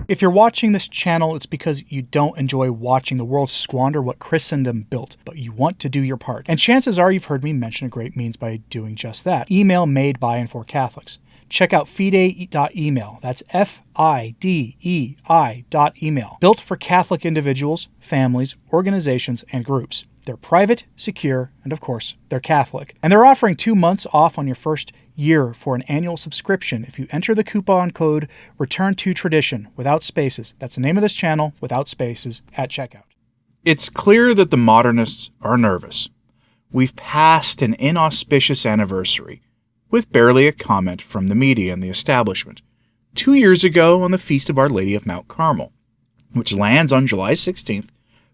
If you're watching this channel, it's because you don't enjoy watching the world squander what Christendom built, but you want to do your part. And chances are you've heard me mention a great means by doing just that. Email made by and for Catholics. Check out fidei.email. That's FIDEI.email. Built for Catholic individuals, families, organizations, and groups. They're private, secure, and of course, they're Catholic. And they're offering 2 months off on your first year for an annual subscription if you enter the coupon code Return to Tradition without spaces. That's the name of this channel, without spaces, at checkout. It's clear that the modernists are nervous. We've passed an inauspicious anniversary, with barely a comment from the media and the establishment. 2 years ago, on the Feast of Our Lady of Mount Carmel, which lands on July 16th,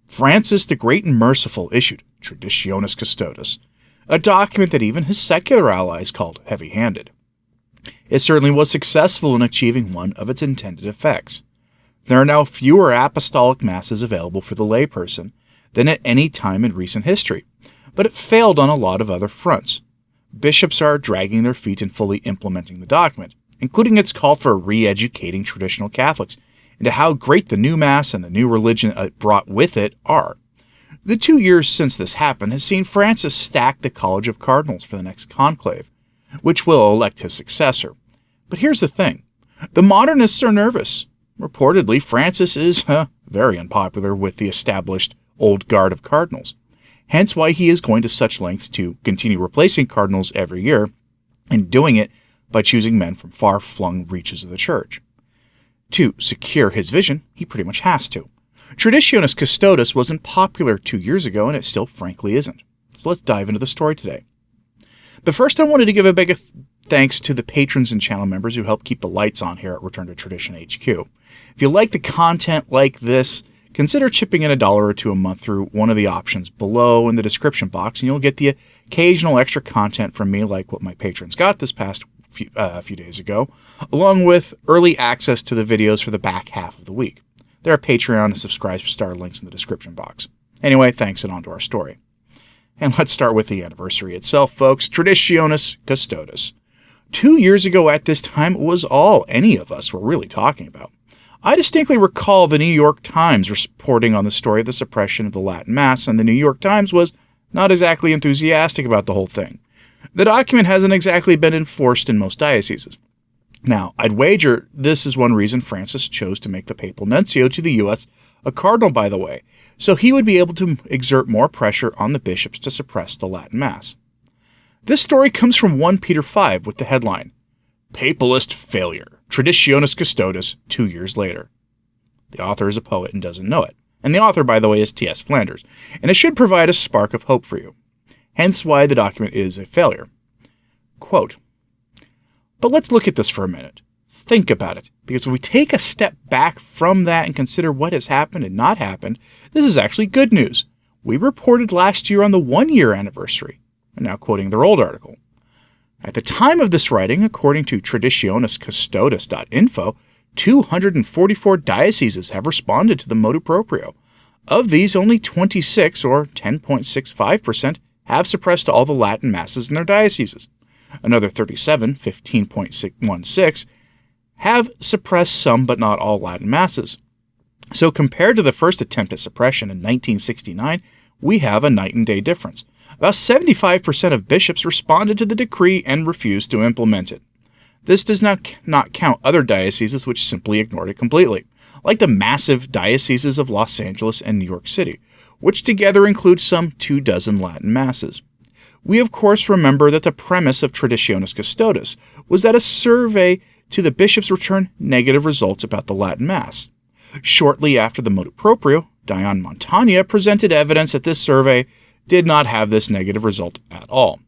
Francis the Great and Merciful issued Traditionis Custodes, a document that even his secular allies called heavy-handed. It certainly was successful in achieving one of its intended effects. There are now fewer apostolic masses available for the layperson than at any time in recent history, but it failed on a lot of other fronts. Bishops are dragging their feet in fully implementing the document, including its call for re-educating traditional Catholics into how great the new Mass and the new religion it brought with it are. The 2 years since this happened has seen Francis stack the College of Cardinals for the next conclave, which will elect his successor. But here's the thing. The modernists are nervous. Reportedly, Francis is very unpopular with the established old guard of cardinals, hence why he is going to such lengths to continue replacing cardinals every year, and doing it by choosing men from far-flung reaches of the church. To secure his vision, he pretty much has to. Traditionis Custodes wasn't popular 2 years ago, and it still frankly isn't. So let's dive into the story today. But first, I wanted to give a big thanks to the patrons and channel members who help keep the lights on here at Return to Tradition HQ. If you like the content like this, consider chipping in $1 or $2 a month through one of the options below in the description box, and you'll get the occasional extra content from me, like what my patrons got this past few days ago, along with early access to the videos for the back half of the week. There are Patreon and subscribe star links in the description box. Anyway, thanks, and on to our story. And let's start with the anniversary itself, folks. Traditionis Custodes. 2 years ago at this time, it was all any of us were really talking about. I distinctly recall the New York Times reporting on the story of the suppression of the Latin Mass, and the New York Times was not exactly enthusiastic about the whole thing. The document hasn't exactly been enforced in most dioceses. Now, I'd wager this is one reason Francis chose to make the papal nuncio to the U.S. a cardinal, by the way, so he would be able to exert more pressure on the bishops to suppress the Latin Mass. This story comes from 1 Peter 5 with the headline, Papalist Failure, Traditionis Custodes 2 years later. The author is a poet and doesn't know it. And the author, by the way, is T.S. Flanders, and it should provide a spark of hope for you. Hence why the document is a failure. Quote, but let's look at this for a minute. Think about it, because if we take a step back from that and consider what has happened and not happened, this is actually good news. We reported last year on the 1-year anniversary. I'm now quoting their old article. At the time of this writing, according to Traditioniscustodes.info, 244 dioceses have responded to the motu proprio. Of these, only 26, or 10.65%, have suppressed all the Latin Masses in their dioceses. Another 37, 15.16, have suppressed some but not all Latin Masses. So compared to the first attempt at suppression in 1969, we have a night and day difference. About 75% of bishops responded to the decree and refused to implement it. This does not count other dioceses which simply ignored it completely, like the massive dioceses of Los Angeles and New York City, which together include some 24 Latin Masses. We of course remember that the premise of Traditionis Custodes was that a survey to the bishops returned negative results about the Latin Mass. Shortly after the motu proprio, Dion Montagna presented evidence that this survey did not have this negative result at all.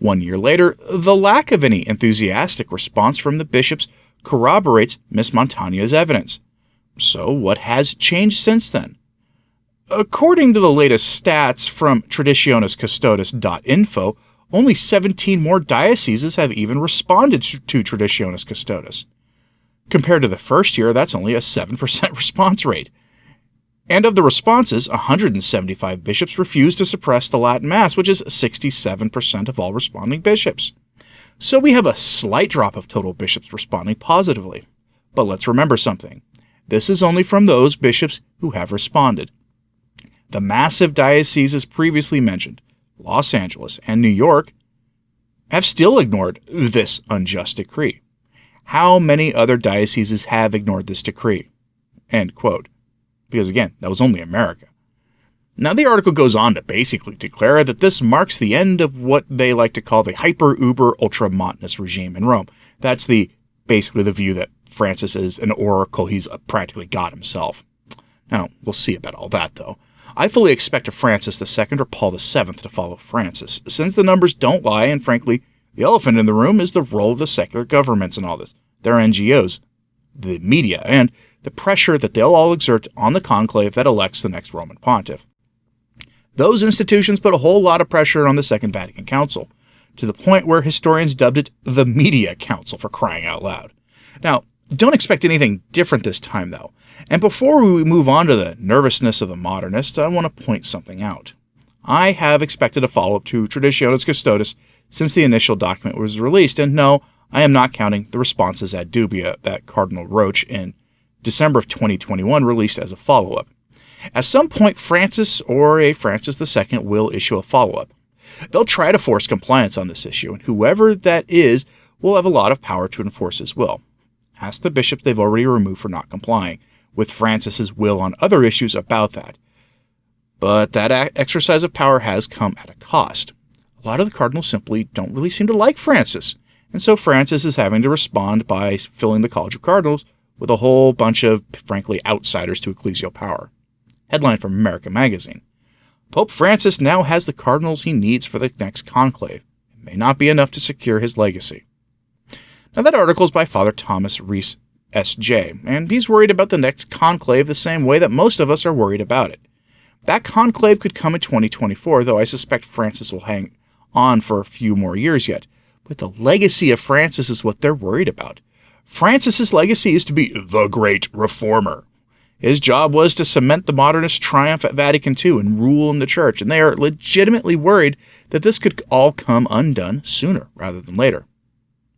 1 year later, the lack of any enthusiastic response from the bishops corroborates Miss Montagna's evidence. So what has changed since then? According to the latest stats from Traditioniscustodes.info, only 17 more dioceses have even responded to Traditionis Custodes. Compared to the first year, that's only a 7% response rate. And of the responses, 175 bishops refused to suppress the Latin Mass, which is 67% of all responding bishops. So we have a slight drop of total bishops responding positively. But let's remember something. This is only from those bishops who have responded. The massive dioceses previously mentioned, Los Angeles and New York, have still ignored this unjust decree. How many other dioceses have ignored this decree? End quote. Because again, that was only America. Now the article goes on to basically declare that this marks the end of what they like to call the hyper-uber-ultra-Montanist regime in Rome. That's basically the view that Francis is an oracle, he's practically God himself. Now, we'll see about all that, though. I fully expect a Francis II or Paul VII to follow Francis, since the numbers don't lie, and frankly, the elephant in the room is the role of the secular governments in all this, their NGOs, the media, and the pressure that they'll all exert on the conclave that elects the next Roman pontiff. Those institutions put a whole lot of pressure on the Second Vatican Council, to the point where historians dubbed it the Media Council, for crying out loud. Now, don't expect anything different this time, though. And before we move on to the nervousness of the modernists, I want to point something out. I have expected a follow-up to Traditionis custodes since the initial document was released, and no, I am not counting the responses ad dubia that Cardinal Roche in December of 2021 released as a follow-up. At some point, Francis or a Francis II will issue a follow-up. They'll try to force compliance on this issue, and whoever that is will have a lot of power to enforce his will. Ask the bishops they've already removed for not complying with Francis's will on other issues about that. But that exercise of power has come at a cost. A lot of the cardinals simply don't really seem to like Francis, and so Francis is having to respond by filling the College of Cardinals with a whole bunch of, frankly, outsiders to ecclesial power. Headline from America Magazine. Pope Francis now has the cardinals he needs for the next conclave. It may not be enough to secure his legacy. Now that article is by Father Thomas Rees, S.J., and he's worried about the next conclave the same way that most of us are worried about it. That conclave could come in 2024, though I suspect Francis will hang on for a few more years yet. But the legacy of Francis is what they're worried about. Francis's legacy is to be the great reformer. His job was to cement the modernist triumph at Vatican II and rule in the church, and they are legitimately worried that this could all come undone sooner rather than later.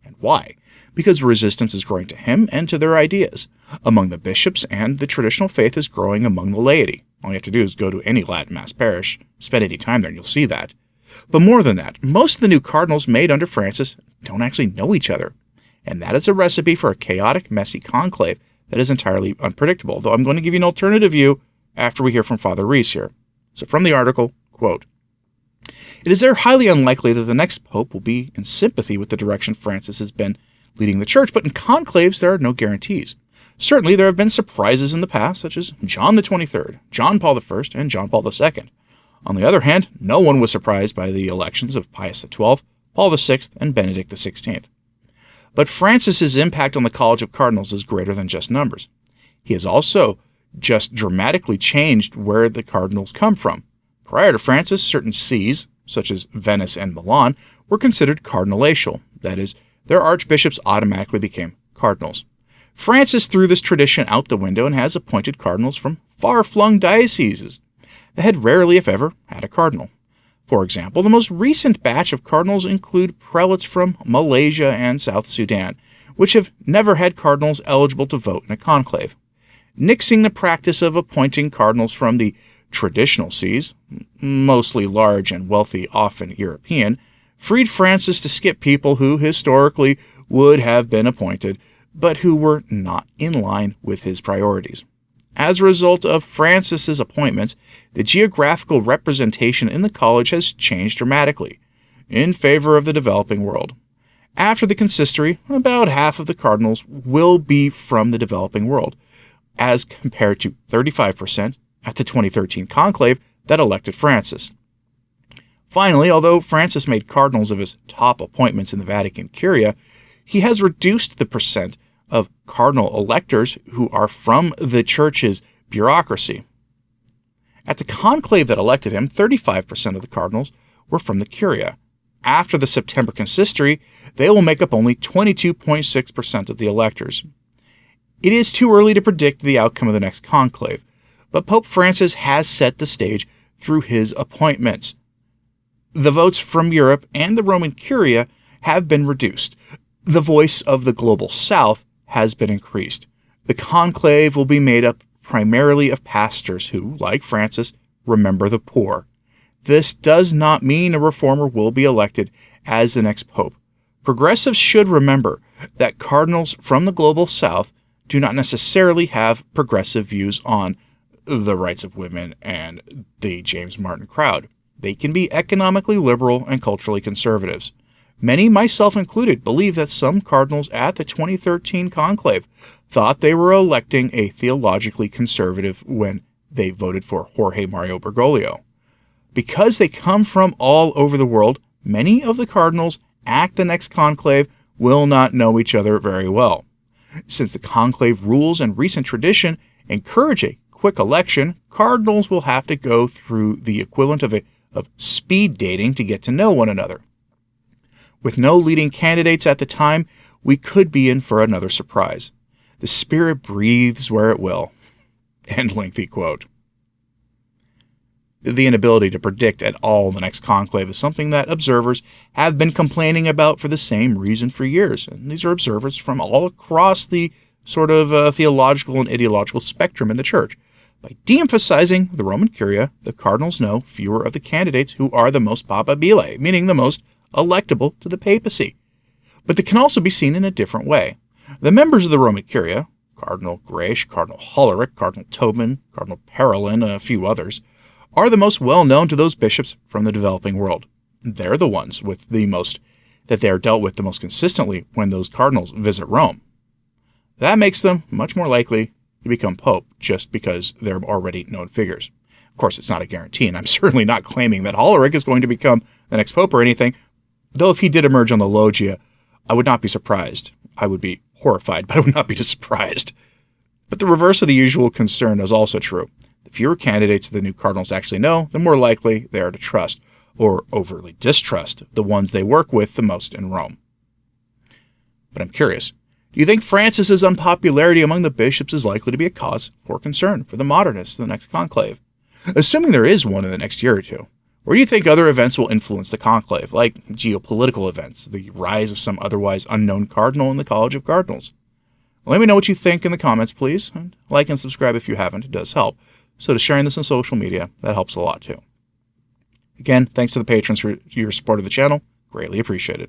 And why? Because resistance is growing to him and to their ideas among the bishops, and the traditional faith is growing among the laity. All you have to do is go to any Latin Mass parish, spend any time there, and you'll see that. But more than that, most of the new cardinals made under Francis don't actually know each other, and that is a recipe for a chaotic, messy conclave that is entirely unpredictable, though I'm going to give you an alternative view after we hear from Father Rees here. So from the article, quote, "It is therefore highly unlikely that the next pope will be in sympathy with the direction Francis has been leading the church, but in conclaves there are no guarantees. Certainly there have been surprises in the past, such as John the 23rd, John Paul I, and John Paul II. On the other hand, no one was surprised by the elections of Pius XII, Paul VI, and Benedict XVI. But Francis's impact on the College of Cardinals is greater than just numbers. He has also just dramatically changed where the cardinals come from. Prior to Francis, certain sees, such as Venice and Milan, were considered cardinalatial. That is, their archbishops automatically became cardinals. Francis threw this tradition out the window and has appointed cardinals from far-flung dioceses that had rarely, if ever, had a cardinal. For example, the most recent batch of cardinals include prelates from Malaysia and South Sudan, which have never had cardinals eligible to vote in a conclave. Nixing the practice of appointing cardinals from the traditional sees, mostly large and wealthy, often European, freed Francis to skip people who historically would have been appointed, but who were not in line with his priorities. As a result of Francis's appointments, the geographical representation in the college has changed dramatically, in favor of the developing world. After the consistory, about half of the cardinals will be from the developing world, as compared to 35% at the 2013 conclave that elected Francis. Finally, although Francis made cardinals of his top appointments in the Vatican Curia, he has reduced the percent of cardinal electors who are from the church's bureaucracy. At the conclave that elected him, 35% of the cardinals were from the Curia. After the September consistory, they will make up only 22.6% of the electors. It is too early to predict the outcome of the next conclave, but Pope Francis has set the stage through his appointments. The votes from Europe and the Roman Curia have been reduced. The voice of the global South has been increased. The conclave will be made up primarily of pastors who, like Francis, remember the poor. This does not mean a reformer will be elected as the next pope. Progressives should remember that cardinals from the global south do not necessarily have progressive views on the rights of women and the James Martin crowd. They can be economically liberal and culturally conservatives. Many, myself included, believe that some cardinals at the 2013 conclave thought they were electing a theologically conservative when they voted for Jorge Mario Bergoglio. Because they come from all over the world, many of the cardinals at the next conclave will not know each other very well. Since the conclave rules and recent tradition encourage a quick election, cardinals will have to go through the equivalent of speed dating to get to know one another. With no leading candidates at the time, we could be in for another surprise. The Spirit breathes where it will. End lengthy quote. The inability to predict at all the next conclave is something that observers have been complaining about for the same reason for years. And these are observers from all across the sort of theological and ideological spectrum in the church. By de-emphasizing the Roman Curia, the cardinals know fewer of the candidates who are the most papabile, meaning the most electable to the papacy. But that can also be seen in a different way. The members of the Roman Curia, Cardinal Graish, Cardinal Hollerich, Cardinal Tobin, Cardinal Parolin, and a few others, are the most well-known to those bishops from the developing world. They're the ones with the most that they are dealt with the most consistently when those cardinals visit Rome. That makes them much more likely to become pope just because they're already known figures. Of course, it's not a guarantee, and I'm certainly not claiming that Hollerich is going to become the next pope or anything, though if he did emerge on the loggia, I would not be surprised. I would be horrified, but I would not be surprised. But the reverse of the usual concern is also true. The fewer candidates the new cardinals actually know, the more likely they are to trust, or overtly distrust, the ones they work with the most in Rome. But I'm curious, do you think Francis's unpopularity among the bishops is likely to be a cause for concern for the Modernists in the next conclave? Assuming there is one in the next year or two, or do you think other events will influence the conclave, like geopolitical events, the rise of some otherwise unknown cardinal in the College of Cardinals? Let me know what you think in the comments, please, and like and subscribe if you haven't, it does help. So to sharing this on social media, that helps a lot too. Again, thanks to the patrons for your support of the channel, greatly appreciated.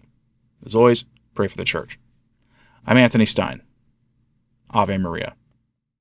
As always, pray for the church. I'm Anthony Stine. Ave Maria.